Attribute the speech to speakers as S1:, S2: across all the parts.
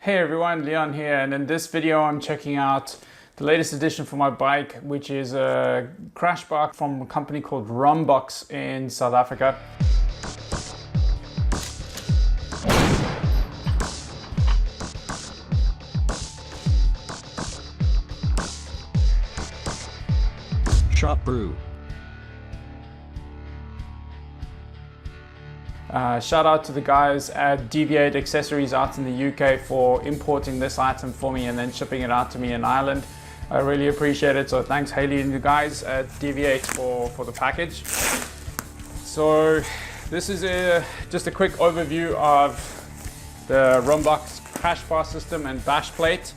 S1: Hey everyone, Leon here, and in this video I'm checking out the latest edition for my bike, which is a crash bar from a company called Rumbux in South Africa.
S2: Shop Brew.
S1: Shout out to the guys at Deviate Accessories out in the UK for importing this item for me and then shipping it out to me in Ireland. I really appreciate it, so thanks Haley and the guys at Deviate for the package. So this is just a quick overview of the Rumbux Crashbar system and Bash Plate.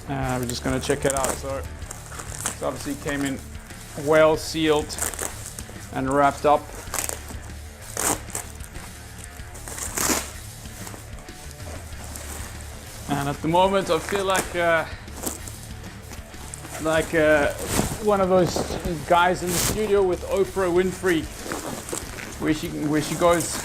S1: We're just going to check it out. So it obviously came in well sealed and wrapped up. And at the moment, I feel like one of those guys in the studio with Oprah Winfrey, where she goes,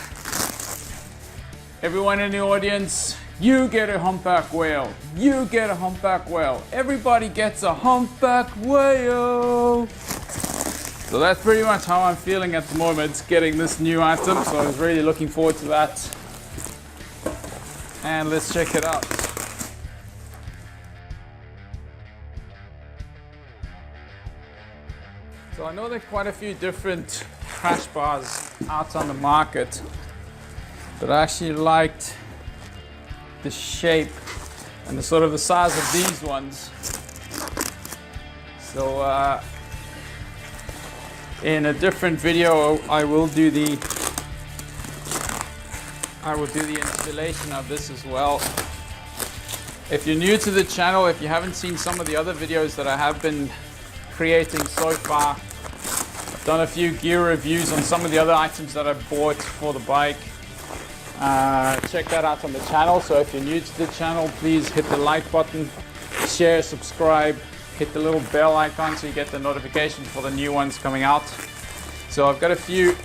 S1: "Everyone in the audience, you get a humpback whale. You get a humpback whale. Everybody gets a humpback whale." So that's pretty much how I'm feeling at the moment, getting this new item. So I was really looking forward to that. And let's check it out. So I know there are quite a few different crash bars out on the market, but I actually liked the shape and the sort of the size of these ones. So in a different video, I will do the installation of this as well. If you're new to the channel, if you haven't seen some of the other videos that I have been creating so far, I've done a few gear reviews on some of the other items that I bought for the bike. Check that out on the channel. So if you're new to the channel, please hit the like button, share, subscribe, hit the little bell icon so you get the notifications for the new ones coming out. So I've got a few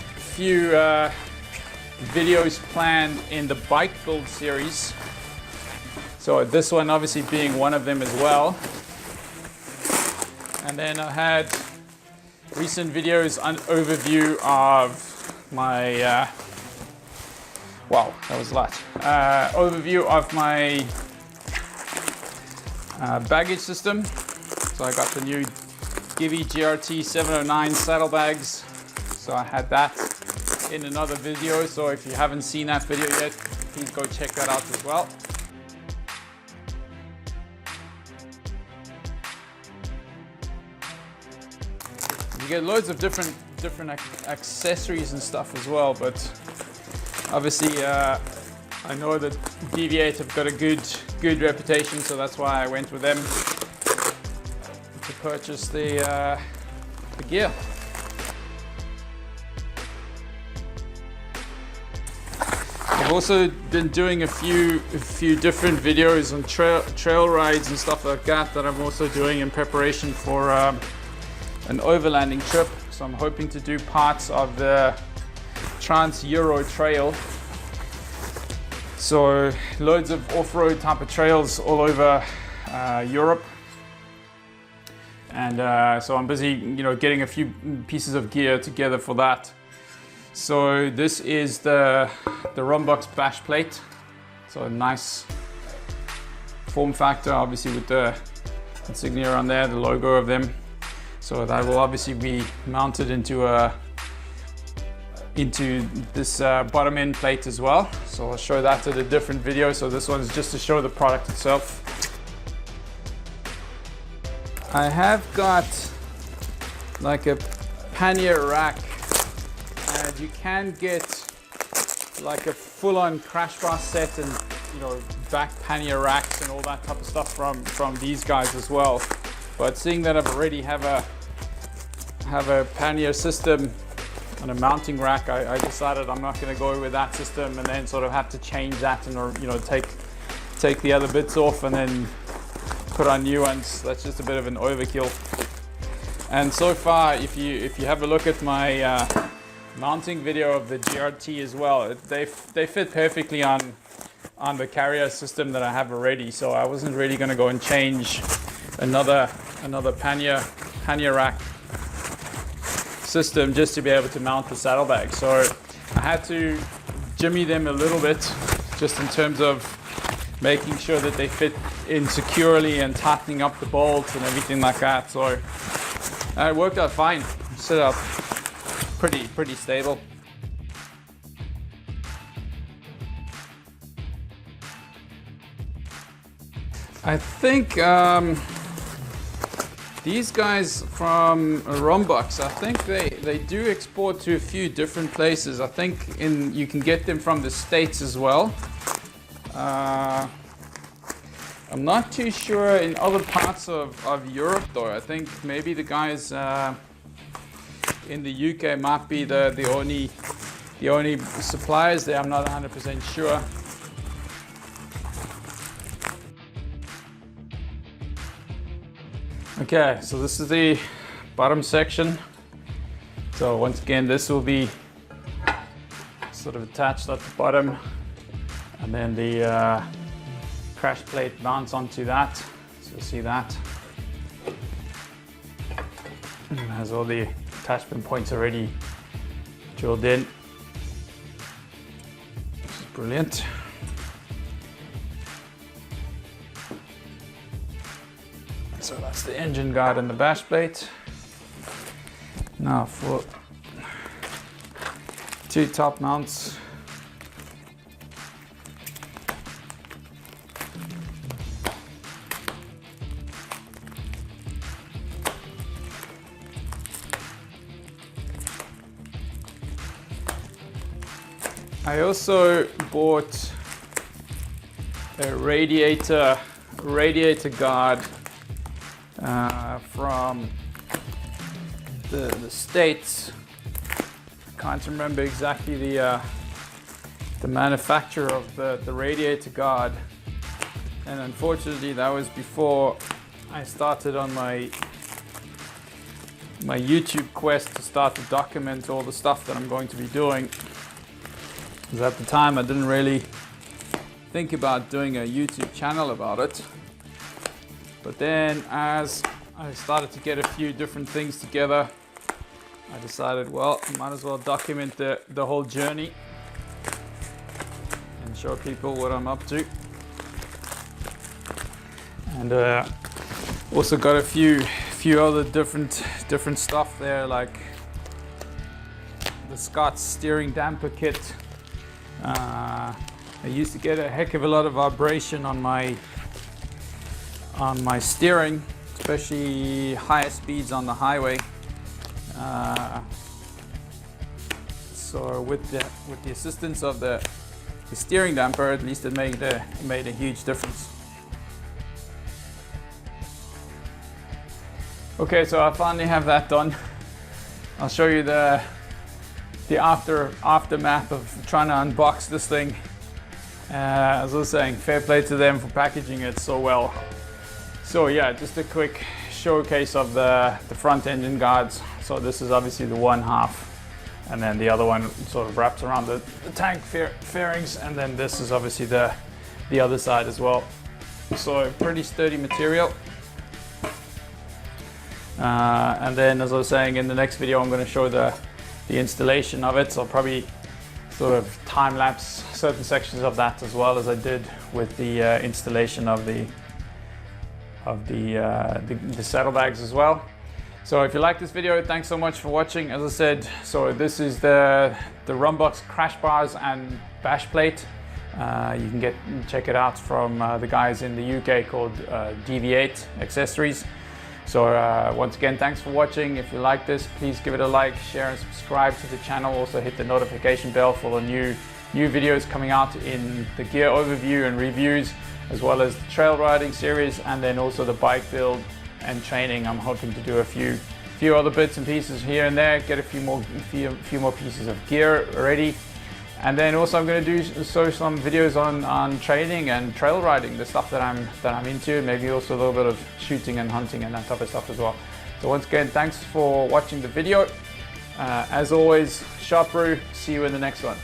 S1: videos planned in the bike build series. So this one obviously being one of them as well. And then I had recent videos on overview of my, wow, that was a lot. Overview of my baggage system. So I got the new Givi GRT 709 saddlebags. So I had that in another video. So if you haven't seen that video yet, please go check that out as well. You get loads of different accessories and stuff as well, but obviously I know that Deviate have got a good reputation, so that's why I went with them to purchase the gear. I've also been doing a few different videos on trail rides and stuff like that I'm also doing in preparation for an overlanding trip. So I'm hoping to do parts of the Trans-Euro Trail. So loads of off-road type of trails all over Europe. And so I'm busy, getting a few pieces of gear together for that. So this is the Rumbux Bash Plate. So a nice form factor, obviously with the insignia on there, the logo of them. So that will obviously be mounted into this bottom end plate as well. So I'll show that in a different video. So this one is just to show the product itself. I have got like a pannier rack, and you can get like a full-on crash bar set and back pannier racks and all that type of stuff from these guys as well. But seeing that I've already have a pannier system and a mounting rack, I decided I'm not going to go with that system and then sort of have to change that and take the other bits off and then put on new ones. That's just a bit of an overkill. And so far, if you have a look at my mounting video of the GRT as well, they fit perfectly on the carrier system that I have already, so I wasn't really going to go and change another pannier rack system just to be able to mount the saddlebag. So I had to jimmy them a little bit, just in terms of making sure that they fit in securely and tightening up the bolts and everything like that. So it worked out fine. Set up pretty stable. I think these guys from Rumbux, I think they do export to a few different places. I think you can get them from the States as well. I'm not too sure in other parts of Europe though. I think maybe the guys in the UK might be the only suppliers there. I'm not 100% sure. Okay, so this is the bottom section. So once again, this will be sort of attached at the bottom, and then the crash plate mounts onto that. So you'll see that. And it has all the attachment points already drilled in, which is brilliant. So that's the engine guard and the bash plate. Now for 2 top mounts. I also bought a radiator guard from the States. Can't remember exactly the manufacturer of the radiator guard, and unfortunately that was before I started on my YouTube quest to start to document all the stuff that I'm going to be doing. Because at the time I didn't really think about doing a YouTube channel about it. But then as I started to get a few different things together, I decided, well, I might as well document the whole journey and show people what I'm up to. And also got a few other different stuff there, like the Scott's steering damper kit. I used to get a heck of a lot of vibration on my steering, especially higher speeds on the highway. So with the assistance of the steering damper, at least it made a huge difference. Okay, so I finally have that done. I'll show you the aftermath of trying to unbox this thing. As I was saying, fair play to them for packaging it so well. So yeah, just a quick showcase of the front engine guards. So this is obviously the one half, and then the other one sort of wraps around the tank fairings, and then this is obviously the other side as well. So pretty sturdy material. And then, as I was saying, in the next video I'm going to show the installation of it. So I'll probably sort of time lapse certain sections of that, as well as I did with the installation of the saddlebags as well. So if you like this video, thanks so much for watching. As I said, so this is the Rumbux Crashbars Bash Plate. You can check it out from the guys in the UK called DV8 Accessories. So once again, thanks for watching. If you like this, please give it a like, share and subscribe to the channel. Also hit the notification bell for the new videos coming out in the gear overview and reviews, as well as the trail riding series, and then also the bike build and training. I'm hoping to do a few other bits and pieces here and there, get a few more pieces of gear ready. And then also I'm going to show some videos on training and trail riding, the stuff that I'm into, maybe also a little bit of shooting and hunting and that type of stuff as well. So once again, thanks for watching the video. As always, sharp brew. See you in the next one.